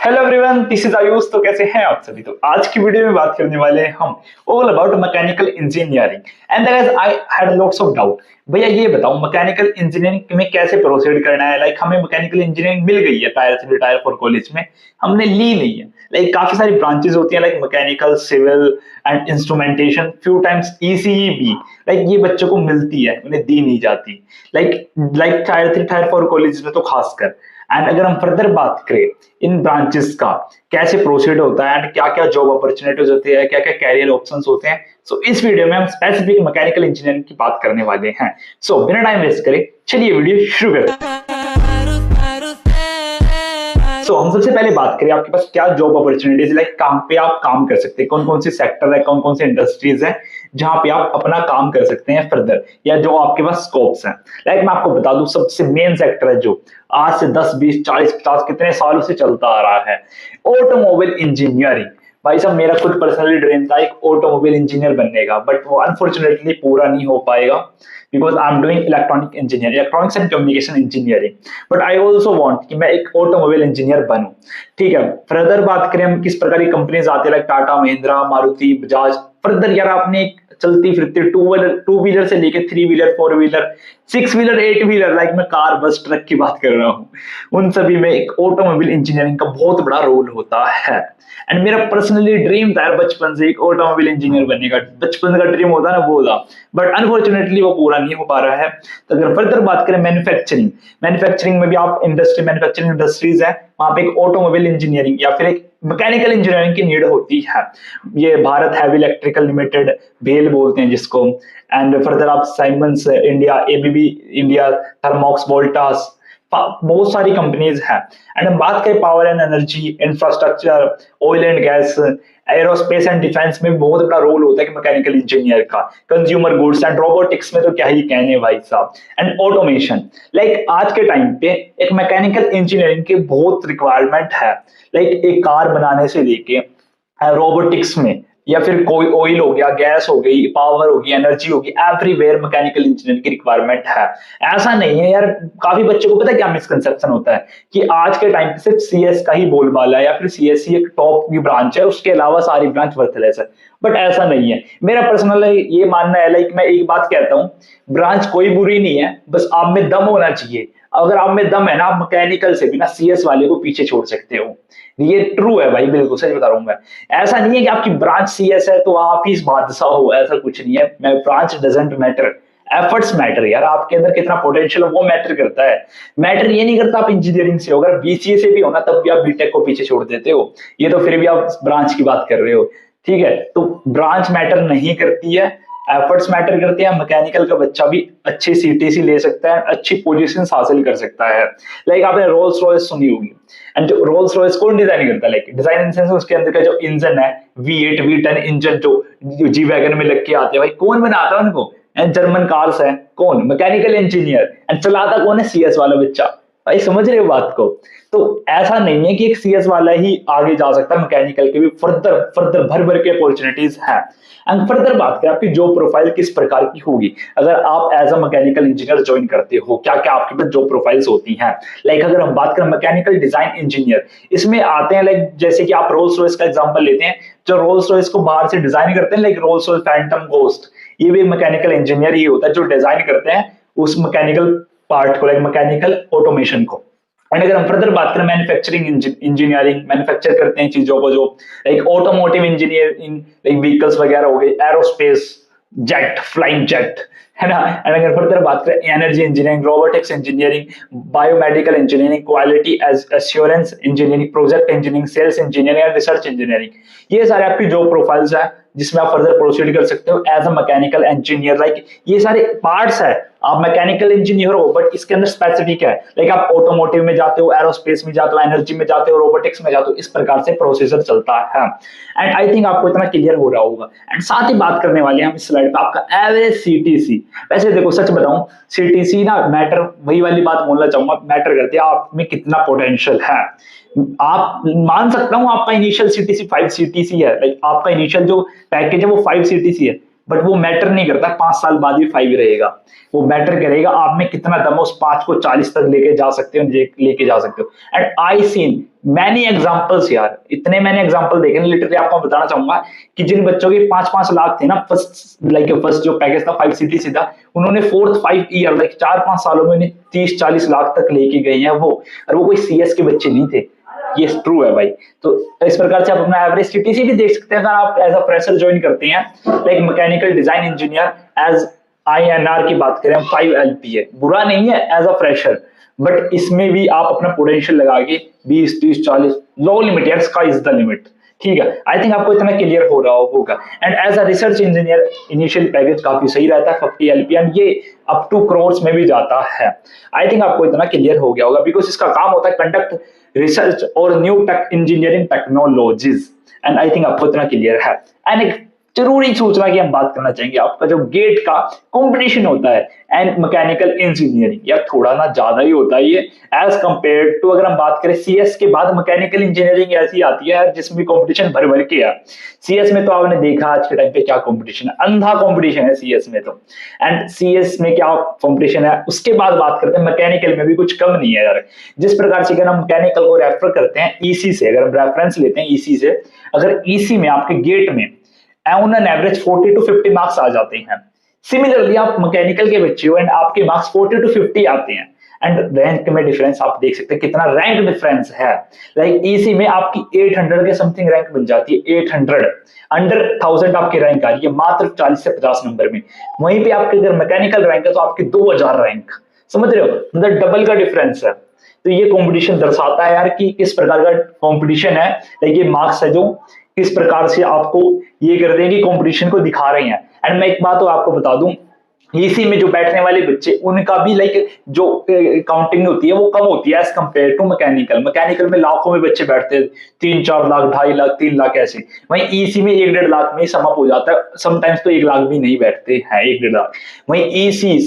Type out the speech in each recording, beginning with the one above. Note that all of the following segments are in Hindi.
Hello everyone, this is Ayush. तो कैसे हैं आप सभी। तो आज की वीडियो में बात करने वाले हैं हम all about mechanical engineering and guys I had lots of doubt. भैया ये बताओ मैकेनिकल इंजीनियरिंग में कैसे प्रोसीड करना है। लाइक हमें मैकेनिकल इंजीनियरिंग मिल गई है टायर 3 टायर 4 कॉलेज में, हमने ली नहीं है। लाइक काफी सारी ब्रांचेस होती हैं like mechanical, civil and instrumentation, few times ECE भी। लाइक ये बच्चों को मिलती है, उन्हें दी नहीं जाती। लाइक टायर 3 टायर 4 कॉलेज में तो खासकर। एंड अगर हम फर्दर बात करें इन ब्रांचेस का कैसे प्रोसीड होता है एंड क्या क्या जॉब अपॉर्चुनिटीज होती है, क्या क्या कैरियर ऑप्शंस होते हैं, सो इस वीडियो में हम स्पेसिफिक मैकेनिकल इंजीनियरिंग की बात करने वाले हैं। सो बिना टाइम वेस्ट करें चलिए वीडियो शुरू करें। हम सबसे पहले बात करें आपके पास क्या जॉब अपॉर्चुनिटीज लाइक काम पे आप काम कर सकते हैं, कौन कौन सी सेक्टर है, कौन कौन सी इंडस्ट्रीज है जहां पे आप अपना काम कर सकते हैं फर्दर, या जो आपके पास स्कोप्स हैं। लाइक मैं आपको बता दूं सबसे मेन सेक्टर है जो आज से 10 20 40 50 कितने सालों से चलता आ रहा है, ऑटोमोबाइल इंजीनियरिंग। भाई साहब मेरा खुद पर्सनली ड्रीम था एक ऑटोमोबाइल इंजीनियर बनने का, बट वो अनफॉर्चुनेटली पूरा नहीं हो पाएगा because I am doing electronics and communication engineering. But I also want कि मैं एक ऑटोमोबाइल इंजीनियर बनूं। ठीक है, फर्दर बात करें हम किस प्रकार की कंपनीज आती है लाइक टाटा, महिंद्रा, मारुति, बजाज। फर्दर यार आपने एक चलती फिरती टू व्हीलर से लेके 3 wheeler 4 wheeler 6 wheeler 8 wheeler, like मैं कार बस ट्रक की बात कर रहा हूँ, उन सभी में एक ऑटोमोबाइल इंजीनियरिंग का बहुत बड़ा रोल होता है। एंड मेरा पर्सनली ड्रीम था यार बचपन से एक ऑटोमोबाइल इंजीनियर बनने का। बचपन का ड्रीम होता है ना वो था, बट अनफॉर्चुनेटली वो पूरा नहीं हो पा रहा है। तो अगर फर्दर बात करें मैन्युफैक्चरिंग में भी आप मैन्युफैक्चरिंग इंडस्ट्रीज है, वहां पे एक ऑटोमोबाइल इंजीनियरिंग या फिर एक मैकेनिकल इंजीनियरिंग की नीड होती है। ये भारत हैवी इलेक्ट्रिकल लिमिटेड, भेल बोलते हैं जिसको। एंड फर्दर आप Siemens India, ABB India, Thermax, Voltas, बहुत सारी कंपनीज हैं। एंड हम बात करें power and energy, infrastructure, oil and gas, aerospace and defence में बहुत बड़ा रोल होता है मैकेनिकल इंजीनियर का। कंज्यूमर गुड्स एंड रोबोटिक्स में तो क्या ही कहने भाई साहब। एंड ऑटोमेशन, लाइक आज के टाइम पे एक मैकेनिकल इंजीनियरिंग की बहुत रिक्वायरमेंट है। लाइक एक कार बनाने से लेके रोबोटिक्स में, या फिर कोई ऑयल हो गया, गैस हो गई, पावर होगी, एनर्जी होगी, एवरीवेयर मैकेनिकल इंजीनियरिंग की रिक्वायरमेंट है। ऐसा नहीं है यार, काफी बच्चों को पता है क्या मिसकंसेप्शन होता है कि आज के टाइम पे सिर्फ सीएस का ही बोलबाला है या फिर सीएससी एक टॉप की ब्रांच है, उसके अलावा सारी ब्रांच वर्थलेस है। बट ऐसा नहीं है, मेरा पर्सनल ये मानना है। लाइक मैं एक बात कहता हूँ, ब्रांच कोई बुरी नहीं है, बस आप में दम होना चाहिए। अगर आप में दम है ना, आप मैकेनिकल से बिना सीएस वाले को पीछे छोड़ सकते हो। ये ट्रू है भाई, बिल्कुल सच बता रहा हूं मैं। ऐसा नहीं है कि आपकी ब्रांच सीएस है तो आप ही बादशाह हो, ऐसा कुछ नहीं है। मैं branch doesn't matter, efforts matter. यार आपके अंदर कितना पोटेंशियल है वो मैटर करता है। मैटर ये नहीं करता आप इंजीनियरिंग से हो, अगर बीसीए से भी हो ना तब भी आप बीटेक को पीछे छोड़ देते हो, ये तो फिर भी आप ब्रांच की बात कर रहे हो। ठीक है, तो ब्रांच मैटर नहीं करती है, एफर्ट्स मैटर करते हैं। मैकेनिकल का बच्चा भी अच्छी सीटीसी ले सकता है, अच्छी पोजीशंस हासिल कर सकता है। लाइक आपने रोल्स रॉयस सुनी होगी, एंड जो रोल्स रॉयस कौन डिजाइन करता है, लाइक डिजाइन इन सेंस उसके अंदर का जो इंजन है V8 V10 इंजन जो जी वैगन में लग के आते हैं, भाई कौन बनाता है उनको? जर्मन कार्स है, कौन? Mechanical engineer. एंड चलाता कौन है? सीएस वाला बच्चा। भाई समझ रहे हो बात को? तो ऐसा नहीं है कि एक सीएस वाला ही आगे जा सकता है, मैकेनिकल के भी फर्दर भर भर के अपॉर्चुनिटीज हैं। एंड फर्दर बात करें आपकी जॉब प्रोफाइल किस प्रकार की होगी अगर आप as a mechanical engineer join करते हो, क्या क्या आपके पास जॉब प्रोफाइल्स होती हैं। लाइक अगर हम बात करें मैकेनिकल डिजाइन इंजीनियर, इसमें आते हैं लाइक जैसे कि आप रोल्स रॉयस का एग्जांपल लेते हैं, जो रोल्स रॉयस को बाहर से डिजाइन करते हैं, like Rolls Royce Phantom ghost, ये भी मैकेनिकल इंजीनियर ही होता है जो डिजाइन करते हैं उस मैकेनिकल पार्ट को, लाइक मैकेनिकल ऑटोमेशन को। एंड अगर हम फर्दर बात करें मैन्युफैक्चरिंग इंजीनियरिंग, मैन्युफैक्चर करते हैं चीजों को, जो like automotive engineering, like vehicles वगैरह हो गए, एरोस्पेस, जेट, फ्लाइंग जेट, है ना। एंड अगर फर्दर बात करें energy engineering, robotics engineering, biomedical engineering, quality assurance engineering, project engineering, sales engineering, research engineering, ये सारे आपकी जॉब प्रोफाइल्स है जिसमें आप फर्दर प्रोसीड कर सकते हो as a mechanical engineer. Like ये सारे पार्ट्स है, आप मैकेनिकल इंजीनियर हो बट इसके अंदर स्पेसिफिक है। लाइक आप ऑटोमोटिव में जाते हो, एरोस्पेस में जाते हो, एनर्जी में जाते हो, रोबोटिक्स में जाते हो, इस प्रकार से प्रोसीजर चलता है। एंड आई थिंक आपको इतना क्लियर हो रहा होगा। एंड साथ ही बात करने वाले हैं हम इस स्लाइड पे आपका एवरेज सीटीसी। वैसे देखो सच बताऊं, सीटीसी ना मैटर, वही वाली बात बोलना चाहूंगा, मैटर करती है आप में कितना पोटेंशियल है। आप मान सकता हूं आपका इनिशियल सीटीसी 5 सीटीसी है, लाइक आपका इनिशियल जो पैकेज है वो 5 सीटीसी है, बट वो मैटर नहीं करता, 5 साल बाद भी 5 रहेगा। वो मैटर करेगा आप में कितना दम उस 5 को 40 तक लेके जा सकते हो, लेके जा सकते हो। And I seen many examples यार, इतने मैंने एग्जांपल देखे ना, लिटरली आपको बताना चाहूंगा कि जिन बच्चों के 5-5 लाख थे ना फर्स्ट जो पैकेज था 5 सीटी सीधा, उन्होंने 4-5 ईयर लाइक 4-5 सालों में उन्हें 30-40 लाख तक लेके गए हैं वो, और वो कोई सीएस के बच्चे नहीं थे। ये ट्रू है भाई। तो इस प्रकार से आप अपना एवरेज सीटीसी भी देख सकते हैं अगर आप एज अ फ्रेशर ज्वाइन करते हैं, like mechanical design engineer as INR की बात करें 5 एलपी है, बुरा नहीं है एज अ फ्रेशर, बट इसमें भी आप अपना पोटेंशियल लगा के 20-30-40 लो लिमिट यार, स्काई इज द लिमिट। ठीक है, आई थिंक आपको इतना क्लियर हो रहा होगा। And as a research engineer initial package काफी सही रहता है 50 एलपी, एंड ये अप टू करोड़ में भी जाता है। आई थिंक आपको इतना क्लियर हो गया होगा, बिकॉज इसका काम होता है कंडक्ट रिसर्च और new take engineering technologies, and I think आपको इतना क्लियर है। एंड एक जरूरी सूचना की हम बात करना चाहेंगे, आपका जो गेट का कंपटीशन होता है एंड मैकेनिकल इंजीनियरिंग, या थोड़ा ना ज्यादा ही होता है ये एज कंपेयर टू, अगर हम बात करें सीएस के बाद मैकेनिकल इंजीनियरिंग ऐसी आती है जिसमें कंपटीशन भर भर के है। सीएस में तो आपने देखा आज के टाइम पे क्या कंपटीशन है, अंधा कंपटीशन है सीएस में तो। एंड सीएस में क्या कंपटीशन है, उसके बाद बात करते हैं मैकेनिकल में भी कुछ कम नहीं है यार। जिस प्रकार से अगर हम मैकेनिकल को रेफर करते हैं ईसी से, अगर हम रेफरेंस लेते हैं ईसी से, अगर ईसी में आपके गेट में on an average 40 to 50 marks आ जाते हैं, सिमिलरली आप मैकेनिकल के बच्चे हो एंड आपके मार्क्स 40 to 50 आते हैं, एंड रैंक में डिफरेंस आप देख सकते हैं कितना रैंक डिफरेंस है। लाइक ईसी में आपकी 800 के समथिंग रैंक मिल जाती है, 800 अंडर 1000 आपकी रैंक आ रही है मात्र 40 से 50 नंबर में। वहीं पे आपके अगर मैकेनिकल रैंक है तो आपकी 2000 रैंक, समझ रहे हो, मतलब डबल का डिफरेंस है। तो ये कंपटीशन दर्शाता है यार कि किस प्रकार का कंपटीशन है, लाइक ये मार्क्स है जो किस प्रकार से आपको ये कर रहे हैं कि कंपटीशन को दिखा रहे हैं। एंड मैं एक बात तो आपको बता दूं, इसी में जो बैठने वाले बच्चे उनका भी लाइक जो काउंटिंग होती है वो कम होती है as compare to mechanical. Mechanical में लाखों में बच्चे बैठते हैं, 3-4 लाख, 2.5 लाख, 3 लाख ऐसे। वहीं ईसी में 1-1.5 लाख में सम अप हो जाता है, समटाइम्स तो 1 लाख भी नहीं बैठते हैं, 1-1.5 लाख। वहीं ईसी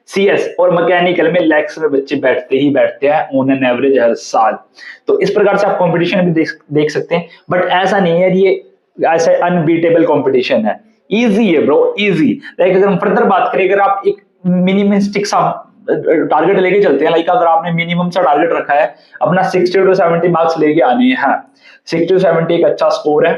सीएस और मैकेनिकल में लैक्स में बच्चे बैठते ही बैठते हैं ऑन एन एवरेज हर साल। तो इस प्रकार से आप कंपटीशन भी देख सकते हैं, बट ऐसा नहीं है ये ऐसा अनबीटेबल कंपटीशन है, इजी है ब्रो, इजी। लाइक अगर हम फर्दर बात करें, अगर आप एक मिनिमलिस्टिक सा टारगेट लेके चलते हैं, लाइक अगर आपने मिनिमम सा टारगेट रखा है अपना 60 to 70 मार्क्स लेके आने हैं, 60 to 70 एक अच्छा स्कोर है,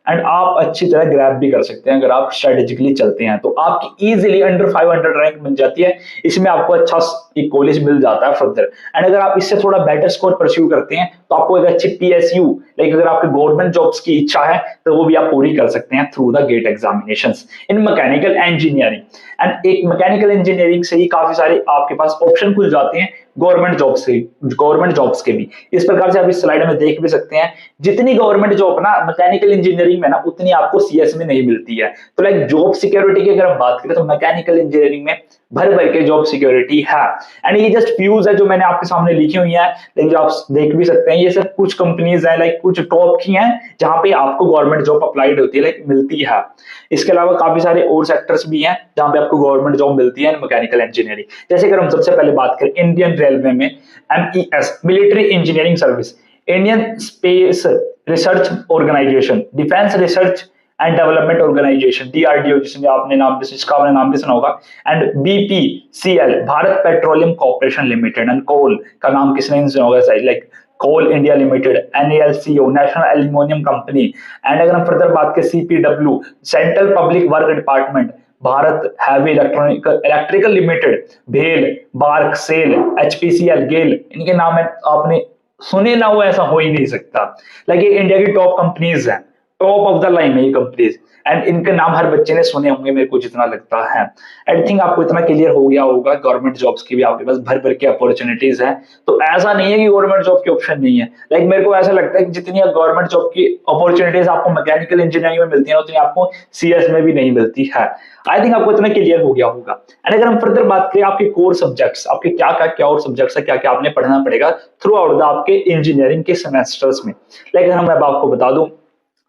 एंड आप अच्छी तरह ग्रैब भी कर सकते हैं अगर आप स्ट्रेटेजिकली चलते हैं तो आपकी इजीली अंडर 500 रैंक मिल जाती है। इसमें आपको अच्छा एक कॉलेज मिल जाता है फर्दर। एंड अगर आप इससे थोड़ा बेटर स्कोर परस्यू करते हैं तो आपको एक अच्छी पीएसयू, लाइक अगर आपके गवर्नमेंट जॉब्स की इच्छा है तो वो भी आप पूरी कर सकते हैं through the GATE examinations in mechanical engineering. And एक मैकेनिकल इंजीनियरिंग से ही काफी सारे आपके पास ऑप्शन खुल जाते हैं गवर्नमेंट जॉब्स के भी। इस प्रकार से आप इस स्लाइड में देख भी सकते हैं, जितनी गवर्नमेंट जॉब ना मैकेनिकल इंजीनियरिंग में ना उतनी आपको सीएस में नहीं मिलती है। तो लाइक जॉब सिक्योरिटी की अगर हम बात करें तो मैकेनिकल इंजीनियरिंग में भर भर के जॉब सिक्योरिटी है। एंड ये जस्ट फ्यूज है जो मैंने आपके सामने लिखी हुई है, लेकिन जो आप देख भी सकते हैं ये सब कुछ कंपनीज है, लाइक कुछ टॉप की हैं जहां पे आपको गवर्नमेंट जॉब अप्लाइड होती है, लाइक मिलती है। इसके अलावा काफी सारे और सेक्टर्स भी हैं जहां पे आपको गवर्नमेंट जॉब मिलती है मैकेनिकल इंजीनियरिंग। जैसे अगर हम सबसे पहले बात करें इंडियन रेलवे में MES military engineering service, Indian space research organisation, defence research and development organisation DRDO जिसमें आपने नाम भी सुना होगा, and BPCL Bharat petroleum corporation limited, and coal का नाम किसने नहीं सुना होगा, like coal India limited, NALCO national aluminium company. And अगर हम फर्दर बात करें CPW central public work department, Bharat heavy electrical limited, भेल, बार्क, सेल, HPCL, गेल, इनके नाम है आपने सुने ना हो ऐसा हो ही नहीं सकता। लाइक ये इंडिया की टॉप कंपनीज हैं, टॉप ऑफ द लाइन है ये कंपनीज, एंड इनके नाम हर बच्चे ने सुने होंगे मेरे को जितना लगता है। आई थिंक आपको इतना क्लियर हो गया होगा, गवर्नमेंट जॉब्स की भी आपके पास भर भर के अपॉर्चुनिटीज हैं। तो ऐसा नहीं है कि गवर्नमेंट जॉब के ऑप्शन नहीं है, लाइक मेरे को ऐसा लगता है कि जितनी गवर्नमेंट जॉब की अपॉर्चुनिटीज आपको मैकेनिकल इंजीनियरिंग में मिलती है उतनी आपको CS में भी नहीं मिलती है। आई थिंक आपको इतना क्लियर हो गया होगा। एंड अगर हम फर्दर बात करें आपके कोर सब्जेक्ट्स, आपके क्या और सब्जेक्ट्स है, क्या क्या आपने पढ़ना पड़ेगा थ्रू आउट द आपके इंजीनियरिंग के सेमेस्टर्स में। लाइक अगर मैं आपको बता दूं,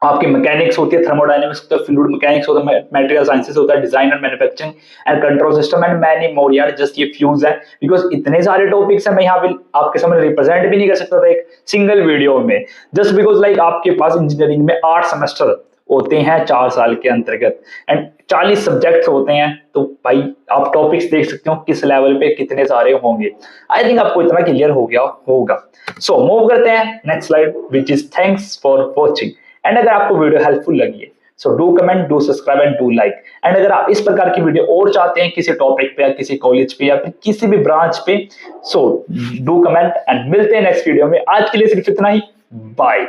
आपकी मैकेनिक्स होती है, थर्मोडायनेमिक्स होता है, फ्लूइड मैकेनिक्स होता है, मटेरियल साइंसेस होता है, design and manufacturing and control system and many more. यार जस्ट ये फ्यूज है बिकॉज इतने सारे टॉपिक्स हैं, मैं यहाँ पे आपके सामने रिप्रेजेंट भी नहीं कर सकता था एक सिंगल वीडियो में, जस्ट बिकॉज लाइक आपके पास इंजीनियरिंग में 8 सेमेस्टर होते हैं 4 साल के अंतर्गत एंड 40 सब्जेक्ट्स होते हैं। तो भाई आप टॉपिक्स देख सकते हो किस लेवल पे कितने सारे होंगे। आई थिंक आपको इतना क्लियर हो गया होगा। सो मूव करते हैं next slide which is thanks for watching. And अगर आपको वीडियो हेल्पफुल लगी है so do comment, do subscribe and do like. And अगर आप इस प्रकार की वीडियो और चाहते हैं किसी टॉपिक पे या किसी कॉलेज पे या फिर किसी भी ब्रांच पे, सो डू कमेंट एंड मिलते हैं नेक्स्ट वीडियो में। आज के लिए सिर्फ इतना ही, बाय।